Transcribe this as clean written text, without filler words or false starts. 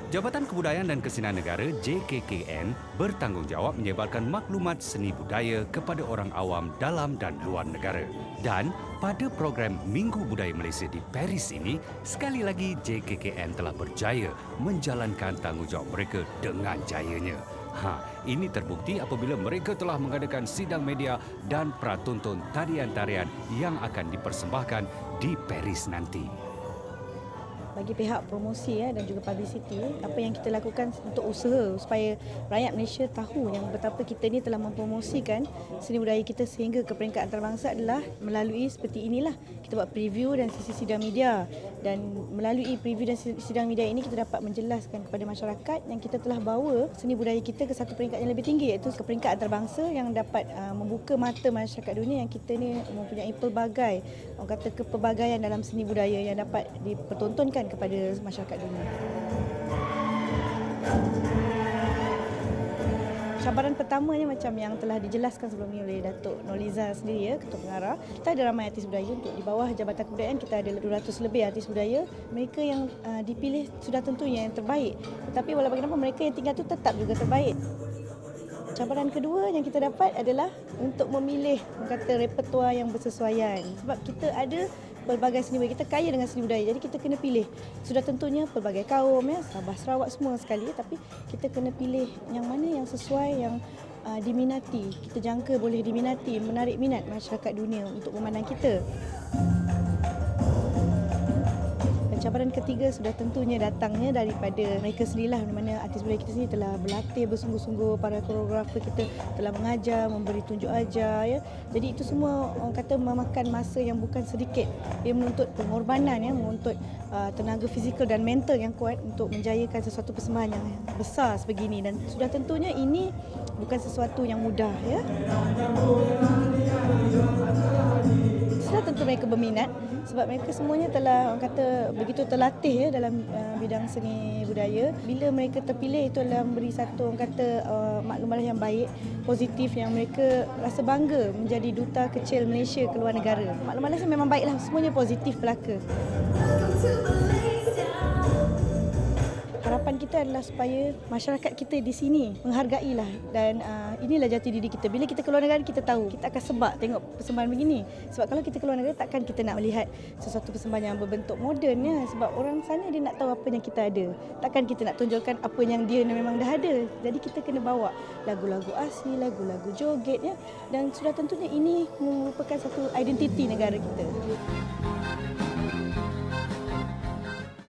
Jabatan Kebudayaan dan Kesinan Negara JKKN bertanggungjawab menyebarkan maklumat seni budaya kepada orang awam dalam dan luar negara. Dan pada program Minggu Budaya Malaysia di Paris ini, sekali lagi JKKN telah berjaya menjalankan tanggungjawab mereka dengan jayanya. Ini terbukti apabila mereka telah mengadakan sidang media dan pratonton tarian-tarian yang akan dipersembahkan di Paris nanti. Bagi pihak promosi dan juga publicity, apa yang kita lakukan untuk usaha supaya rakyat Malaysia tahu yang betapa kita ni telah mempromosikan seni budaya kita sehingga ke peringkat antarabangsa adalah melalui seperti inilah. Kita buat preview dan sesi sidang media, dan melalui preview dan sidang media ini kita dapat menjelaskan kepada masyarakat yang kita telah bawa seni budaya kita ke satu peringkat yang lebih tinggi, iaitu ke peringkat antarabangsa yang dapat membuka mata masyarakat dunia yang kita ni mempunyai pelbagai, orang kata kepelbagaian dalam seni budaya yang dapat dipertontonkan kepada masyarakat dunia. Cabaran pertamanya macam yang telah dijelaskan sebelum ini oleh Datuk Nurliza sendiri, Ketua Pengarah. Kita ada ramai artis budaya untuk di bawah Jabatan Kebudayaan, kita ada 200 lebih artis budaya. Mereka yang dipilih sudah tentunya yang terbaik. Tetapi walau bagaimanapun mereka yang tinggal itu tetap juga terbaik. Cabaran kedua yang kita dapat adalah untuk memilih repertua yang bersesuaian. Sebab kita ada pelbagai seni budaya, kita kaya dengan seni budaya, jadi kita kena pilih. Sudah tentunya pelbagai kaum, Sabah, Sarawak semua sekali, tapi kita kena pilih yang mana yang sesuai, yang diminati, kita jangka boleh diminati, menarik minat masyarakat dunia untuk memandang kita. Cabaran ketiga sudah tentunya datangnya daripada mereka sendirilah, di mana artis budaya kita sendiri telah berlatih bersungguh-sungguh, para koreografer kita telah mengajar, memberi tunjuk ajar. Jadi itu semua orang kata memakan masa yang bukan sedikit. Ia menuntut pengorbanan, menuntut tenaga fizikal dan mental yang kuat untuk menjayakan sesuatu persembahan yang besar sebegini. Dan sudah tentunya ini bukan sesuatu yang mudah. Sudah tentu mereka berminat sebab mereka semuanya telah, orang kata, begitu terlatih dalam bidang seni budaya. Bila mereka terpilih, itu adalah memberi satu, orang kata, maklumat yang baik, positif, yang mereka rasa bangga menjadi duta kecil Malaysia ke luar negara. Maklumat memang baiklah, semuanya positif belaka. Harapan kita adalah supaya masyarakat kita di sini menghargailah, dan inilah jati diri kita. Bila kita keluar negara, kita tahu kita akan sebab tengok persembahan begini. Sebab kalau kita keluar negara, takkan kita nak melihat sesuatu persembahan yang berbentuk moden, sebab orang sana dia nak tahu apa yang kita ada. Takkan kita nak tunjukkan apa yang dia memang dah ada. Jadi kita kena bawa lagu-lagu asli, lagu-lagu joget, dan sudah tentunya ini merupakan satu identiti negara kita.